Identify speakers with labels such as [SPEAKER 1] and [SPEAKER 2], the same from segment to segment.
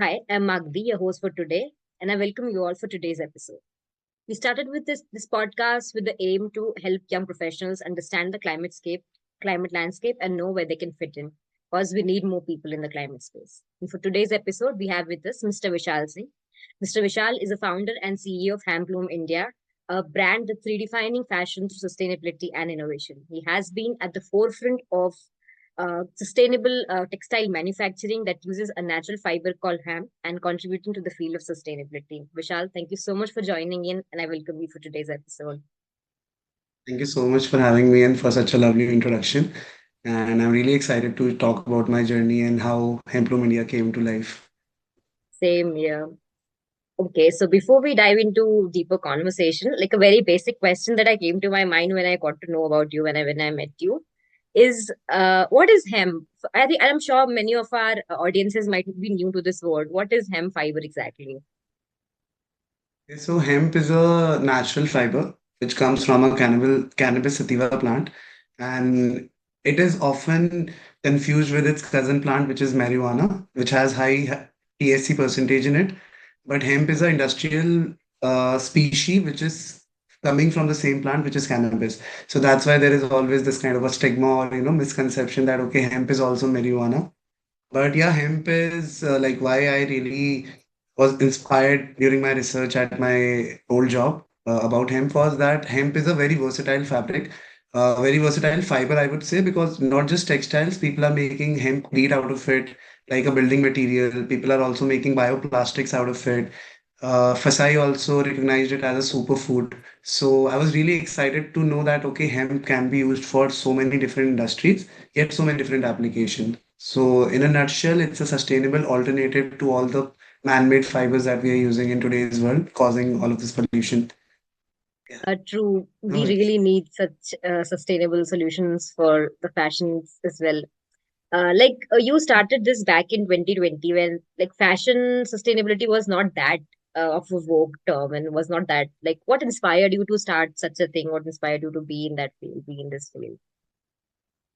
[SPEAKER 1] Hi, I'm Maghdhi, your host for today, and I welcome you all for today's episode. We started with this podcast with the aim to help young professionals understand the climate landscape, and know where they can fit in, because we need more people in the climate space. And for today's episode, we have with us Mr. Vishal Singh. Mr. Vishal is a founder and CEO of Hemploom India, a brand that's redefining fashion through sustainability and innovation. He has been at the forefront of sustainable textile manufacturing that uses a natural fiber called hemp and contributing to the field of sustainability. Vishal, thank you so much for joining in, and I welcome you for today's episode.
[SPEAKER 2] Thank you so much for having me and for such a lovely introduction. And I'm really excited to talk about my journey and how Hemploom India came to life.
[SPEAKER 1] Same here. Okay, so before we dive into deeper conversation, like a very basic question that I came to my mind when I got to know about you when I met you is what is hemp? I'm sure many of our audiences might be new to this word. What is hemp fiber exactly?
[SPEAKER 2] Okay, so hemp is a natural fiber which comes from a cannabis sativa plant, and it is often confused with its cousin plant, which is marijuana, which has high THC percentage in it. But hemp is an industrial species which is coming from the same plant, which is cannabis. So that's why there is always this kind of a stigma or misconception that okay, hemp is also marijuana. But yeah, hemp is like why I really was inspired during my research at my old job about hemp was that hemp is a very versatile fabric, very versatile fiber, I would say, because not just textiles, people are making hemp bead out of it, like a building material. People are also making bioplastics out of it. Fasai also recognized it as a superfood. So I was really excited to know that okay, hemp can be used for so many different industries, yet so many different applications. So in a nutshell, it's a sustainable alternative to all the man-made fibers that we are using in today's world, causing all of this pollution. Yeah.
[SPEAKER 1] True. We
[SPEAKER 2] No,
[SPEAKER 1] really need such sustainable solutions for the fashions as well. You started this back in 2020 when like fashion sustainability was not that of a vogue term and was not that like what inspired you to start such a thing? What inspired you to be in that field, be in this field?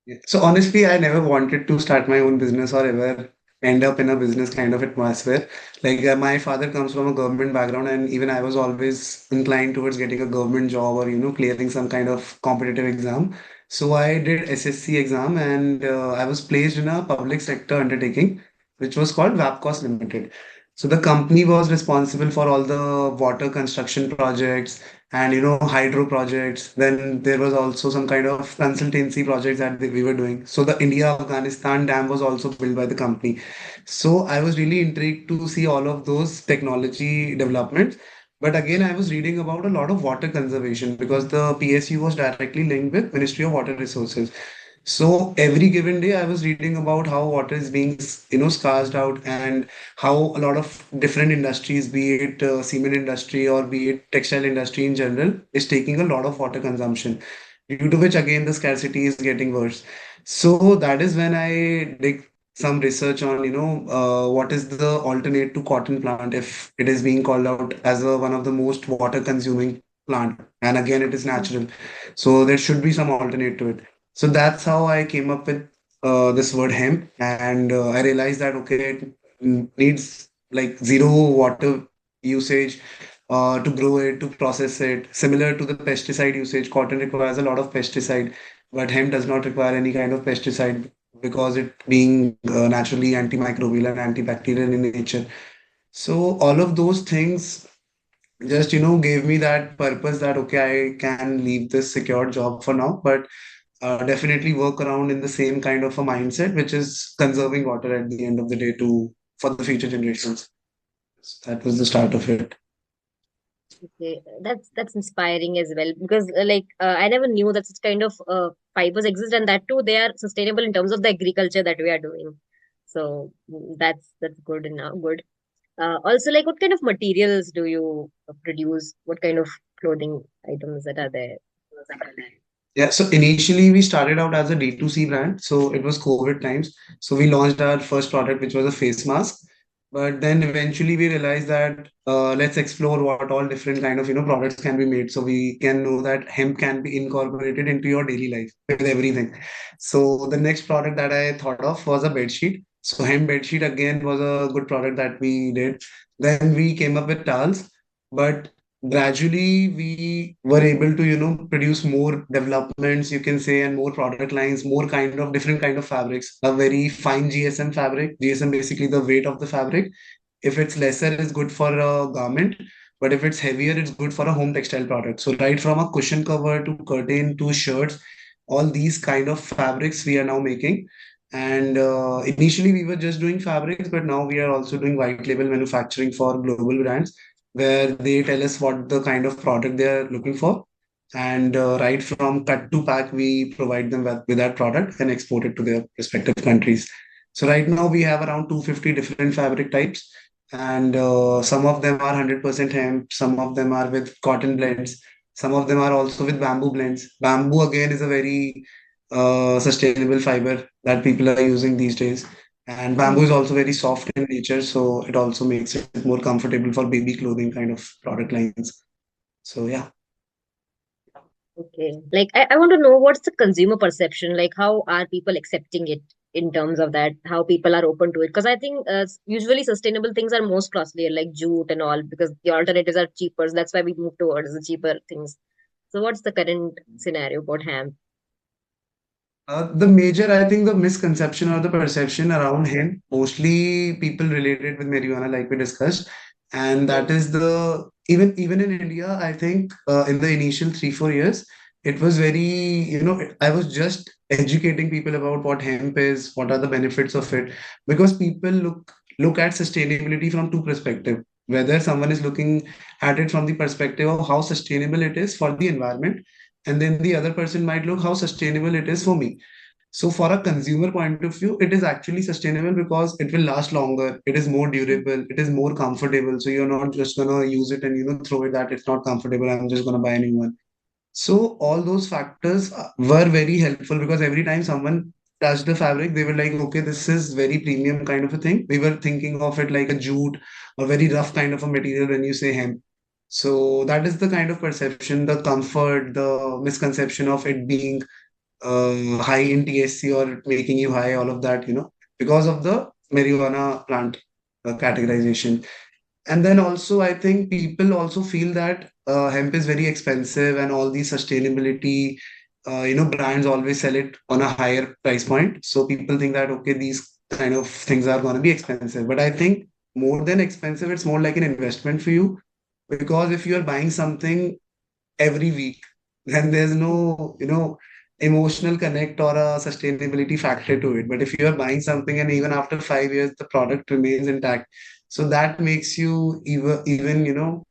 [SPEAKER 2] yeah. So honestly, I never wanted to start my own business or ever end up in a business kind of atmosphere. Like my father comes from a government background, and even I was always inclined towards getting a government job or clearing some kind of competitive exam. So I did SSC exam, and I was placed in a public sector undertaking, which was called Vapcos Limited. So the company was responsible for all the water construction projects and hydro projects. Then there was also some kind of consultancy projects that we were doing. So the India Afghanistan dam was also built by the company. So I was really intrigued to see all of those technology developments. But again, I was reading about a lot of water conservation because the PSU was directly linked with Ministry of Water Resources. So every given day, I was reading about how water is being, scarced out, and how a lot of different industries, be it cement industry or be it textile industry in general, is taking a lot of water consumption, due to which again the scarcity is getting worse. So that is when I did some research on, what is the alternate to cotton plant if it is being called out as one of the most water consuming plant, and again it is natural. So there should be some alternate to it. So that's how I came up with this word hemp, and I realized that okay, it needs like zero water usage to grow it, to process it. Similar to the pesticide usage, cotton requires a lot of pesticide, but hemp does not require any kind of pesticide because it being naturally antimicrobial and antibacterial in nature. So all of those things just gave me that purpose that okay, I can leave this secure job for now, but definitely work around in the same kind of a mindset, which is conserving water at the end of the day to for the future generations. So that was the start of it.
[SPEAKER 1] Okay, that's inspiring as well because I never knew that such kind of fibers exist, and that too they are sustainable in terms of the agriculture that we are doing. So that's good enough. Good. Also, like, what kind of materials do you produce? What kind of clothing items that are there?
[SPEAKER 2] Yeah, so initially we started out as a D2C brand. So it was COVID times. So we launched our first product, which was a face mask. But then eventually we realized that let's explore what all different kind of products can be made. So we can know that hemp can be incorporated into your daily life with everything. So the next product that I thought of was a bed sheet. So hemp bedsheet again was a good product that we did. Then we came up with towels, but gradually we were able to, produce more developments, you can say, and more product lines, more kind of different kind of fabrics. A very fine GSM fabric. GSM basically the weight of the fabric. If it's lesser, it's good for a garment, but if it's heavier, it's good for a home textile product. So right from a cushion cover to curtain to shirts, all these kind of fabrics we are now making. And initially we were just doing fabrics, but now we are also doing white label manufacturing for global brands, where they tell us what the kind of product they are looking for. And right from cut to pack, we provide them with that product and export it to their respective countries. So right now we have around 250 different fabric types, and some of them are 100% hemp, some of them are with cotton blends, some of them are also with bamboo blends. Bamboo again is a very sustainable fiber that people are using these days. And bamboo is also very soft in nature, so it also makes it more comfortable for baby clothing kind of product lines. So yeah.
[SPEAKER 1] Okay. Like, I want to know what's the consumer perception? Like, how are people accepting it in terms of that? How people are open to it? Because I think usually sustainable things are most costlier, like jute and all, because the alternatives are cheaper. So that's why we move towards the cheaper things. So, what's the current scenario about hemp?
[SPEAKER 2] The major, I think, the misconception or the perception around him, mostly people related with marijuana, like we discussed, and
[SPEAKER 1] Yes.
[SPEAKER 2] that is the even in India, I think in the initial 3 4 years, it was very, I was just educating people about what hemp is, what are the benefits of it, because people look at sustainability from two perspectives. Whether someone is looking at it from the perspective of how sustainable it is for the environment, and then the other person might look how sustainable it is for me. So for a consumer point of view, it is actually sustainable because it will last longer. It is more durable. It is more comfortable. So you're not just gonna use it and throw it that it's not comfortable. I'm just gonna buy a new one. So all those factors were very helpful because every time someone touched the fabric, they were like, okay, this is very premium kind of a thing. We were thinking of it like a jute, a very rough kind of a material when you say hemp. So that is the kind of perception, the comfort, the misconception of it being high in THC or making you high, all of that, because of the marijuana plant categorization. And then also, I think people also feel that hemp is very expensive and all these sustainability, brands always sell it on a higher price point. So people think that, okay, these kind of things are going to be expensive. But I think more than expensive, it's more like an investment for you. Because if you are buying something every week, then there's no, emotional connect or a sustainability factor to it. But if you are buying something and even after 5 years, the product remains intact, so that makes you even,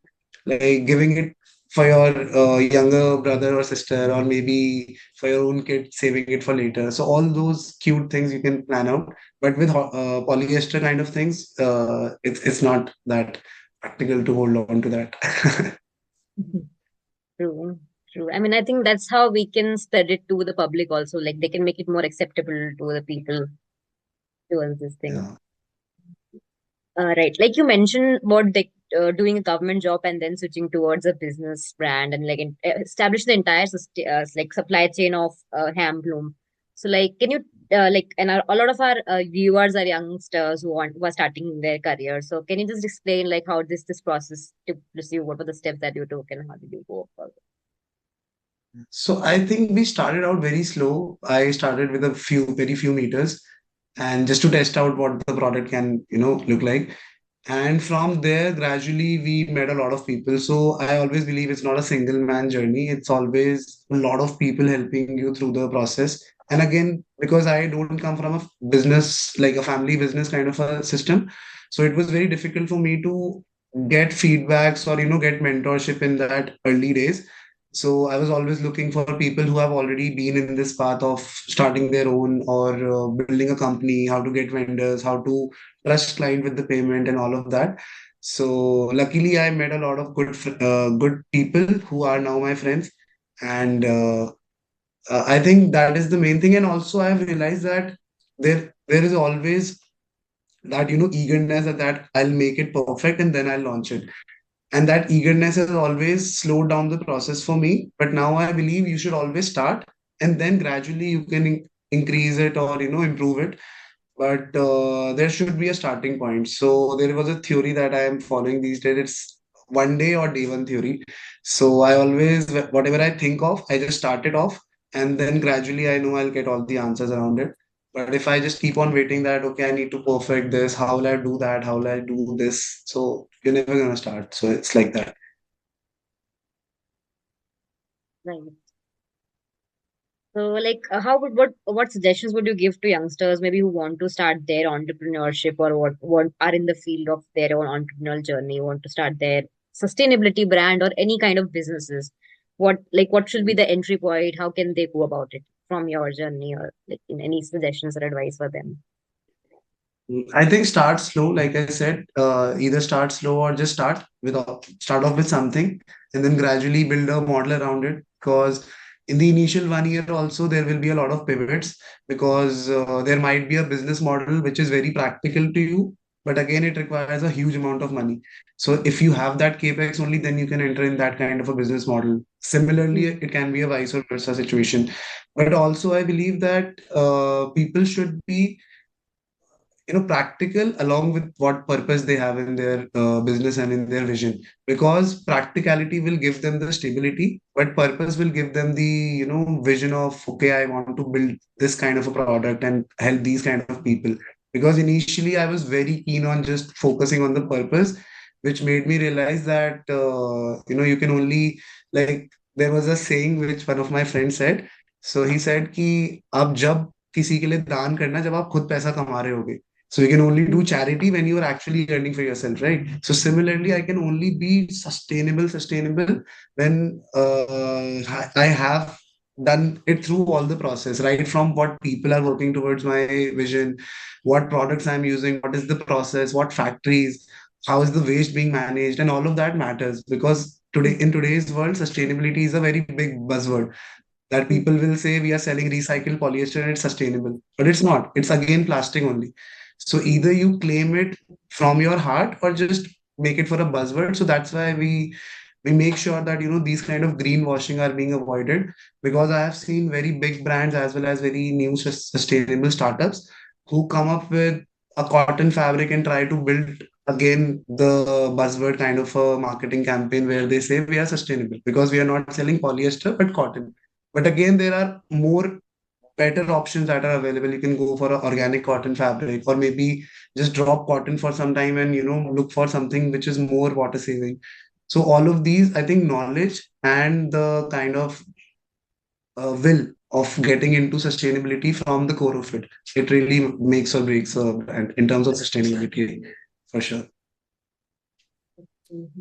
[SPEAKER 2] like giving it for your younger brother or sister, or maybe for your own kid, saving it for later. So all those cute things you can plan out. But with polyester kind of things, it's not that practical to hold on to that.
[SPEAKER 1] True, true. I mean, I think that's how we can spread it to the public also. Like they can make it more acceptable to the people towards this thing.
[SPEAKER 2] Yeah.
[SPEAKER 1] Right. Like you mentioned about doing a government job and then switching towards a business brand and like establish the entire like supply chain of Hemploom. So like, can you and a lot of our viewers are youngsters who are starting their career. So can you just explain like how this process to pursue? What were the steps that you took and how did you go about
[SPEAKER 2] So I think we started out very slow. I started with very few meters, and just to test out what the product can, look like. And from there, gradually, we met a lot of people. So I always believe it's not a single man journey. It's always a lot of people helping you through the process. And again, because I don't come from a business, like a family business kind of a system, so it was very difficult for me to get feedbacks or, get mentorship in that early days. So I was always looking for people who have already been in this path of starting their own or building a company, how to get vendors, how to trust client with the payment and all of that. So luckily, I met a lot of good people who are now my friends, and I think that is the main thing. And also, I have realized that there is always that eagerness that I'll make it perfect and then I'll launch it. And that eagerness has always slowed down the process for me. But now I believe you should always start and then gradually you can increase it or improve it. but there should be a starting point. So there was a theory that I am following these days. It's one day or day one theory. So I always, whatever I think of, I just start it off, and then gradually I know I'll get all the answers around it. But if I just keep on waiting that, okay, I need to perfect this, how will I do that? How will I do this? So you're never gonna start. So it's like that.
[SPEAKER 1] Right. So, like, how would what suggestions would you give to youngsters maybe who want to start their entrepreneurship or what are in the field of their own entrepreneurial journey, want to start their sustainability brand or any kind of businesses? What should be the entry point? How can they go about it from your journey or like in any suggestions or advice for them?
[SPEAKER 2] I think start slow, like I said, either start slow or just start off with something and then gradually build a model around it. Because in the initial 1 year also there will be a lot of pivots because there might be a business model which is very practical to you, but again it requires a huge amount of money. So if you have that capex only, then you can enter in that kind of a business model. Similarly,
[SPEAKER 1] Hmm.
[SPEAKER 2] it can be a vice versa situation. But also I believe that people should be practical along with what purpose they have in their business and in their vision, because practicality will give them the stability but purpose will give them the vision of, okay, I want to build this kind of a product and help these kind of people. Because initially I was very keen on just focusing on the purpose, which made me realize that you can only, like, there was a saying which one of my friends said. So he said कि आप जब किसी के लिए दान करना जब आप खुद पैसा कमा रहे होगे. So you can only do charity when you are actually earning for yourself, right? So similarly, I can only be sustainable when I have done it through all the process, right? From what people are working towards my vision, what products I'm using, what is the process, what factories, how is the waste being managed, and all of that matters because today in today's world, sustainability is a very big buzzword that
[SPEAKER 1] Hmm.
[SPEAKER 2] people will say we are selling recycled polyester and it's sustainable, but it's not. It's again plastic only. So either you claim it from your heart or just make it for a buzzword. So that's why we make sure that these kind of greenwashing are being avoided, because I have seen very big brands as well as very new sustainable startups who come up with a cotton fabric and try to build again the buzzword kind of a marketing campaign where they say we are sustainable because we are not selling polyester but cotton. But again, there are more better options that are available. You can go for an organic cotton fabric, or maybe just drop cotton for some time and look for something which is more water saving. So all of these, I think, knowledge and the kind of will of getting into sustainability from the core of it, it really makes or breaks a brand in terms of sustainability, for sure.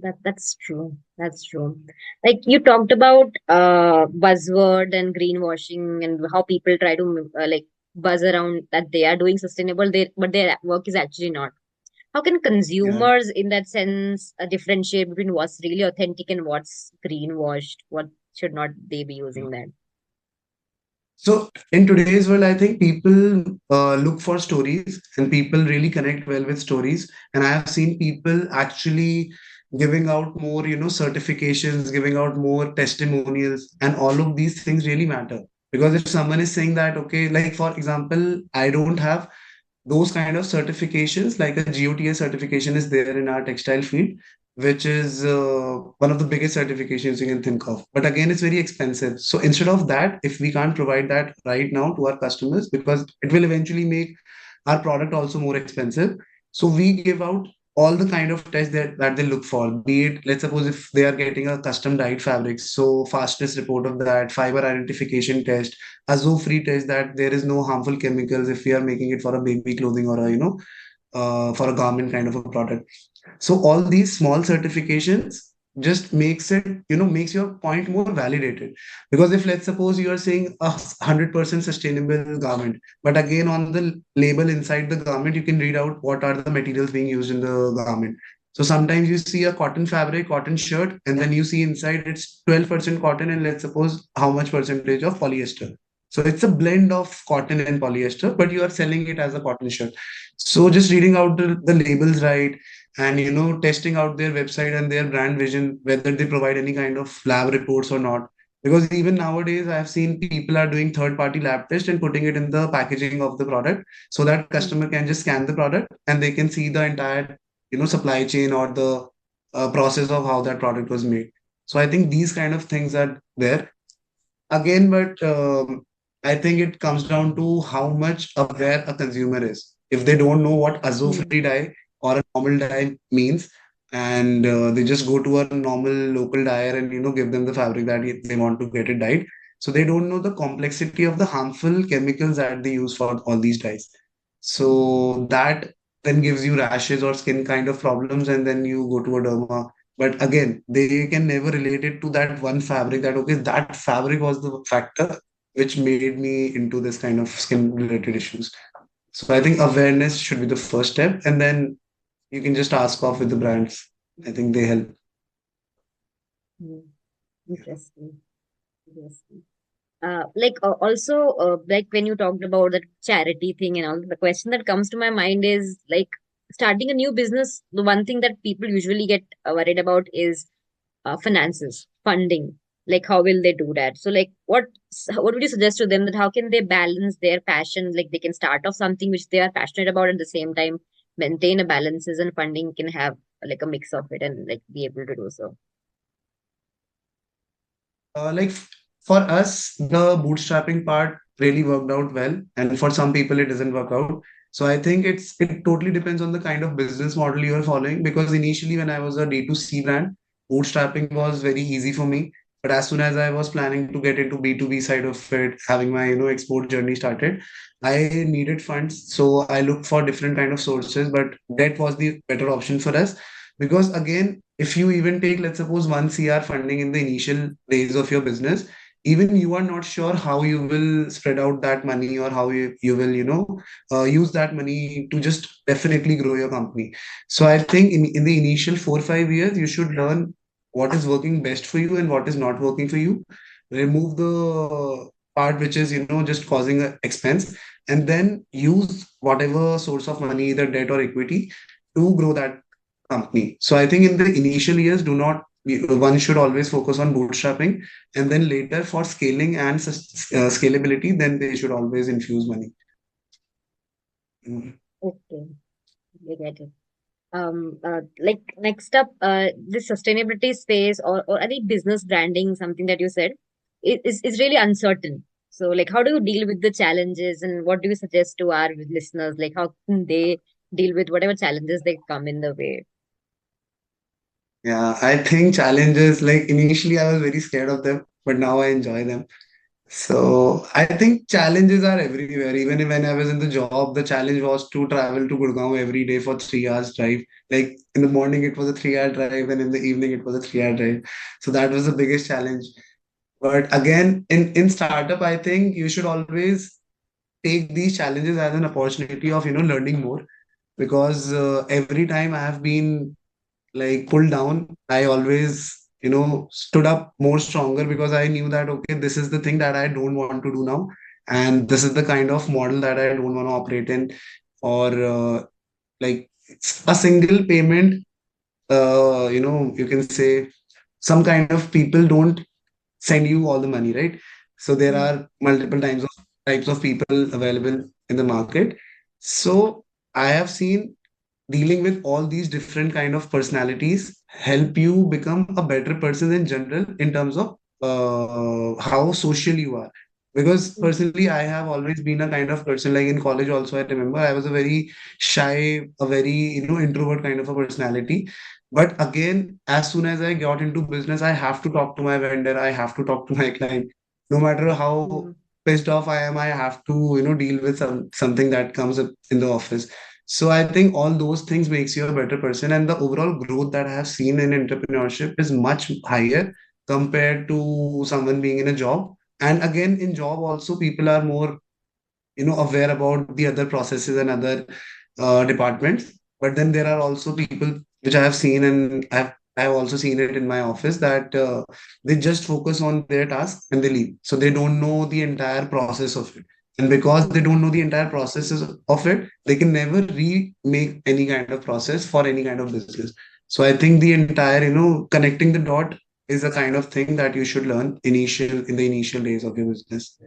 [SPEAKER 1] That's true. That's true. Like you talked about buzzword and greenwashing and how people try to like buzz around that they are doing sustainable, but their work is actually not. How can
[SPEAKER 2] Yeah.
[SPEAKER 1] consumers, in that sense, differentiate between what's really authentic and what's greenwashed? What should not they be using that?
[SPEAKER 2] So in today's world, I think people look for stories and people really connect well with stories. And I have seen people actually giving out more, certifications, giving out more testimonials, and all of these things really matter. Because if someone is saying that, okay, like for example, I don't have those kind of certifications, like a GOTS certification is there in our textile field, which is one of the biggest certifications you can think of. But again, it's very expensive. So instead of that, if we can't provide that right now to our customers, because it will eventually make our product also more expensive. So we give out all the kind of tests that they look for, be it, let's suppose if they are getting a custom dyed fabric, so fastest report of that, fiber identification test, azo-free test that there is no harmful chemicals if we are making it for a baby clothing or a, for a garment kind of a product. So all these small certifications just makes your point more validated. Because if let's suppose you are saying 100% sustainable garment, but again on the label inside the garment, you can read out what are the materials being used in the garment. So sometimes you see a cotton fabric, cotton shirt, and then you see inside it's 12% cotton and let's suppose how much percentage of polyester. So it's a blend of cotton and polyester, but you are selling it as a cotton shirt. So just reading out the labels right, and testing out their website and their brand vision, whether they provide any kind of lab reports or not. Because even nowadays, I've seen people are doing third-party lab test and putting it in the packaging of the product so that
[SPEAKER 1] Mm.
[SPEAKER 2] customer can just scan the product and they can see the entire, supply chain or the process of how that product was made. So I think these kind of things are there again, but I think it comes down to how much aware a consumer is. If they don't know what
[SPEAKER 1] Mm.
[SPEAKER 2] azo-free dye or a normal dye means, and they just go to a normal local dyer and give them the fabric that they want to get it dyed, so they don't know the complexity of the harmful chemicals that they use for all these dyes. So that then gives you rashes or skin kind of problems, and then you go to a derma. But again, they can never relate it to that one fabric that, okay, that fabric was the factor which made me into this kind of skin related issues. So I think awareness should be the first step, and then you can just ask off with the brands. I think they help.
[SPEAKER 1] Mm. Interesting. Interesting. Also, like when you talked about that charity thing and all, the question that comes to my mind is like starting a new business. The one thing that people usually get worried about is finances, funding. Like, how will they do that? So, like, what would you suggest to them that how can they balance their passion? Like, they can start off something which they are passionate about, at the same time maintain a balances and funding can have like a mix of it and like be able to do so.
[SPEAKER 2] For us, the bootstrapping part really worked out well, and for some people it doesn't work out. So I think it totally depends on the kind of business model you are following. Because initially, when I was a D2C brand, bootstrapping was very easy for me. But as soon as I was planning to get into B2B side of it, having my export journey started, I needed funds. So I looked for different kind of sources, but debt was the better option for us. Because again, if you even take, let's suppose, 1 CR funding in the initial days of your business, even you are not sure how you will spread out that money, or how you will, use that money to just definitely grow your company. So I think in the initial 4 or 5 years, you should learn what is working best for you and what is not working for you. Remove the part which is, just causing an expense, and then use whatever source of money, either debt or equity, to grow that company. So I think in the initial years, do not one should always focus on bootstrapping, and then later for scaling and scalability, then they should always infuse money. Mm.
[SPEAKER 1] Okay, I get it. Like next up, the sustainability space or any business branding, something that you said is really uncertain. So like how do you deal with the challenges and what do you suggest to our listeners? Like how can they deal with whatever challenges they come in the way?
[SPEAKER 2] Yeah, I think challenges, like initially I was very scared of them, but now I enjoy them. So I think challenges are everywhere. Even when I was in the job, the challenge was to travel to Gurgaon every day for 3 hours drive. Like in the morning, it was a 3 hour drive, and in the evening, it was a 3 hour drive. So that was the biggest challenge. But again, in startup, I think you should always take these challenges as an opportunity of learning more. Because every time I have been like pulled down, I always stood up more stronger, because I knew that, okay, this is the thing that I don't want to do now, and this is the kind of model that I don't want to operate in. Or like it's a single payment, you can say, some kind of people don't send you all the money, right? So there
[SPEAKER 1] Mm.
[SPEAKER 2] are multiple types of people available in the market. So I have seen dealing with all these different kind of personalities help you become a better person in general, in terms of how social you are. Because
[SPEAKER 1] Mm.
[SPEAKER 2] personally, I have always been a kind of person, like in college also, I remember I was a very shy, a very introvert kind of a personality. But again, as soon as I got into business, I have to talk to my vendor, I have to talk to my client. No matter how
[SPEAKER 1] Mm.
[SPEAKER 2] pissed off I am, I have to deal with something that comes up in the office. So I think all those things makes you a better person, and the overall growth that I have seen in entrepreneurship is much higher compared to someone being in a job. And again, in job also, people are more aware about the other processes and other departments. But then there are also people which I have seen, and I have also seen it in my office, that they just focus on their task and they leave. So they don't know the entire process of it. And because they
[SPEAKER 1] Mm.
[SPEAKER 2] don't know the entire processes of it, they can never remake any kind of process for any kind of business. So I think the entire, connecting the dot is a kind of thing that you should learn in the initial days of your business.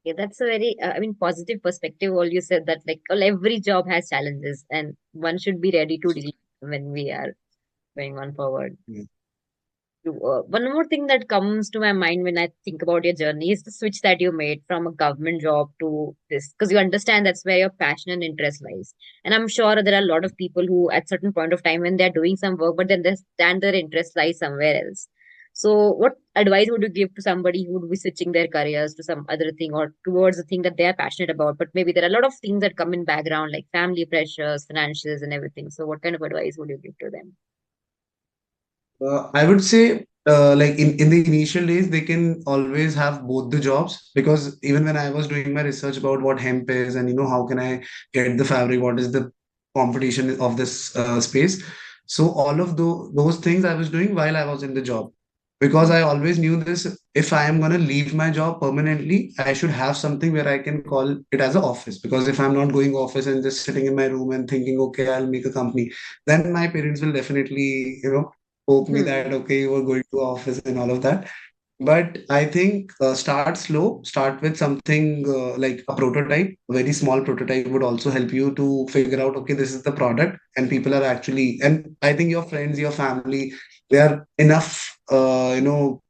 [SPEAKER 1] Okay, that's a very, I mean, positive perspective. All you said that like well, every job has challenges, and one should be ready to deal when we are going on forward.
[SPEAKER 2] Yeah.
[SPEAKER 1] One more thing that comes to my mind when I think about your journey is the switch that you made from a government job to this, because you understand that's where your passion and interest lies. And I'm sure there are a lot of people who, at certain point of time, when they're doing some work, but then they stand their interest lies somewhere else. So, what advice would you give to somebody who would be switching their careers to some other thing or towards the thing that they are passionate about? But maybe there are a lot of things that come in background, like family pressures, financials, and everything. So, what kind of advice would you give to them?
[SPEAKER 2] I would say, like in the initial days, they can always have both the jobs because even when I was doing my research about what hemp is and how can I get the fabric, what is the competition of this space. So all of those things I was doing while I was in the job because I always knew this. If I am gonna leave my job permanently, I should have something where I can call it as an office because if I'm not going office and just sitting in my room and thinking, okay, I'll make a company, then my parents will definitely, hope me
[SPEAKER 1] Hmm.
[SPEAKER 2] that okay you were going to office and all of that. But I think start slow, start with something like a prototype. A very small prototype would also help you to figure out, okay, this is the product and people are actually, and I think your friends, your family, they are enough,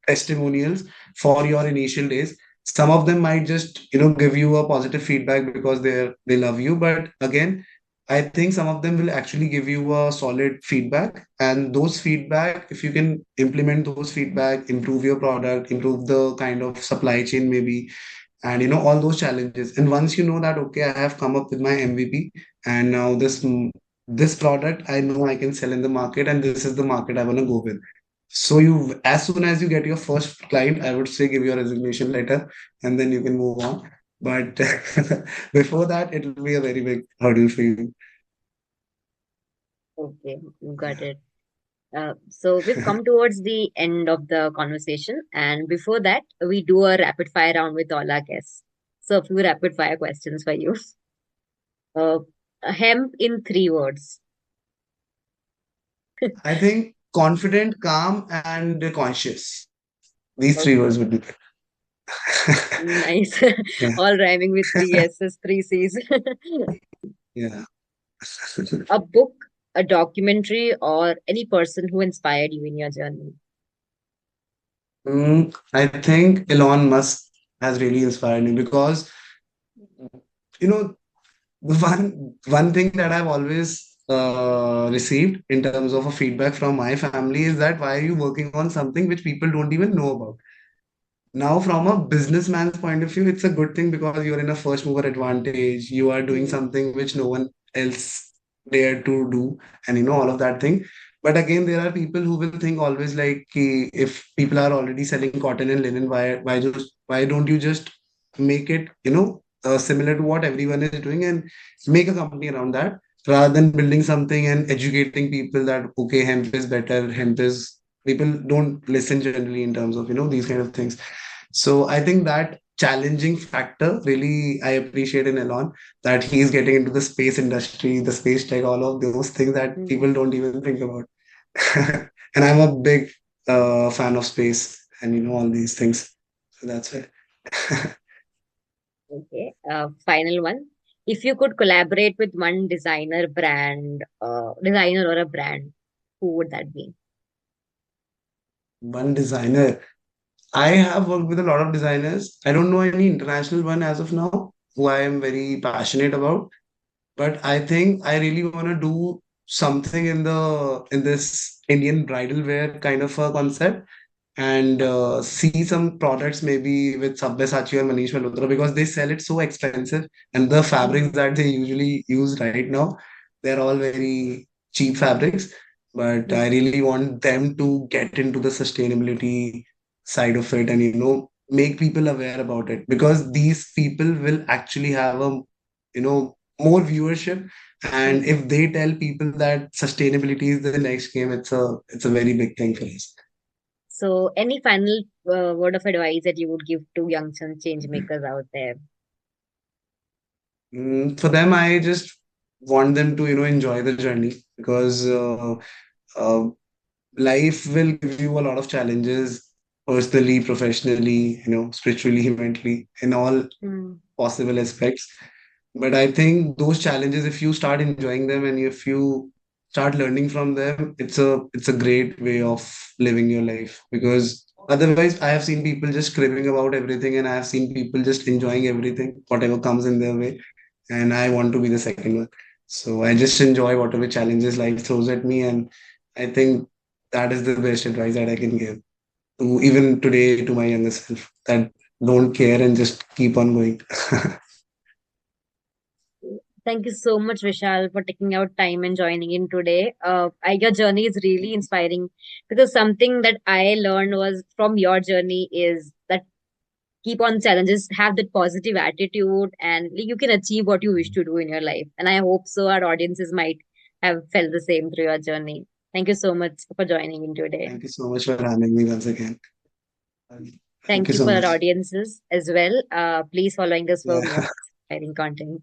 [SPEAKER 2] testimonials for your initial days. Some of them might just, give you a positive feedback because they love you. But again, I think some of them will actually give you a solid feedback, and those feedback, if you can implement those feedback, improve your product, improve the kind of supply chain maybe, and all those challenges. And once you know that, okay, I have come up with my MVP, and now this product I know I can sell in the market, and this is the market I want to go with. So as soon as you get your first client, I would say give your resignation letter, and then you can move on. But before that, it will be a very big hurdle for you.
[SPEAKER 1] Okay, got it. So we've come towards the end of the conversation, and before that, we do a rapid fire round with all our guests. So a few rapid fire questions for you. Uh, hemp in 3 words.
[SPEAKER 2] I think confident, calm, and conscious. These three words
[SPEAKER 1] Okay,
[SPEAKER 2] would be
[SPEAKER 1] nice.
[SPEAKER 2] yeah,
[SPEAKER 1] All rhyming with three S's, three C's.
[SPEAKER 2] yeah.
[SPEAKER 1] A book, a documentary, or any person who inspired you in your journey.
[SPEAKER 2] I think Elon Musk has really inspired me because you know the one thing that I've always received in terms of a feedback from my family is that why are you working on something which people don't even know about? Now, from a businessman's point of view, it's a good thing because you're in a first mover advantage. You are doing
[SPEAKER 1] Hmm.
[SPEAKER 2] something which no one else dare to do, and all of that thing. But again, there are people who will think always like, कि if people are already selling cotton and linen, why don't you just make it, similar to what everyone is doing and make a company around that rather than building something and educating people that okay, hemp is better, hemp is people don't listen generally in terms of these kind of things. So I think that challenging factor really I appreciate in Elon that he's getting into the space industry, the space tech, all of those things that
[SPEAKER 1] Hmm.
[SPEAKER 2] people don't even think about. And I'm a big fan of space and all these things. So that's it.
[SPEAKER 1] Okay. Final one. If you could collaborate with one designer or a brand, who would that be?
[SPEAKER 2] One designer. I have worked with a lot of designers. I don't know any international one as of now who I am very passionate about. But I think I really want to do something in this Indian bridal wear kind of a concept and see some products maybe with Sabyasachi or Manish Malhotra because they sell it so expensive and the fabrics
[SPEAKER 1] Hmm.
[SPEAKER 2] that they usually use right now, they're all very cheap fabrics. But I
[SPEAKER 1] Hmm.
[SPEAKER 2] really want them to get into the sustainability side of it and make people aware about it because these people will actually have a more viewership, and
[SPEAKER 1] Hmm.
[SPEAKER 2] if they tell people that sustainability is the next game, it's a very big thing for us.
[SPEAKER 1] So, any final word of advice that you would give to young change makers out there?
[SPEAKER 2] For them, I just want them to, enjoy the journey because uh, life will give you a lot of challenges personally, professionally, spiritually, mentally, in all
[SPEAKER 1] Hmm.
[SPEAKER 2] possible aspects. But I think those challenges, if you start enjoying them and if you start learning from them, it's a great way of living your life. Because otherwise, I have seen people just cribbing about everything, and I have seen people just enjoying everything, whatever comes in their way. And I want to be the second one. So I just enjoy whatever challenges life throws at me, and I think that is the best advice that I can give to even today to my younger self, that don't care and just keep on going.
[SPEAKER 1] Thank you so much, Vishal, for taking out time and joining in today. Your journey is really inspiring because something that I learned was from your journey is that keep on challenges, have that positive attitude, and you can achieve what you wish to do in your life. And I hope so our audiences might have felt the same through your journey. Thank you so much for joining in today.
[SPEAKER 2] Thank you so much for having me once again. Thank
[SPEAKER 1] Thank
[SPEAKER 2] you
[SPEAKER 1] you
[SPEAKER 2] so
[SPEAKER 1] for our
[SPEAKER 2] much.
[SPEAKER 1] audiences as well. Please following us for
[SPEAKER 2] Yeah.
[SPEAKER 1] more inspiring content.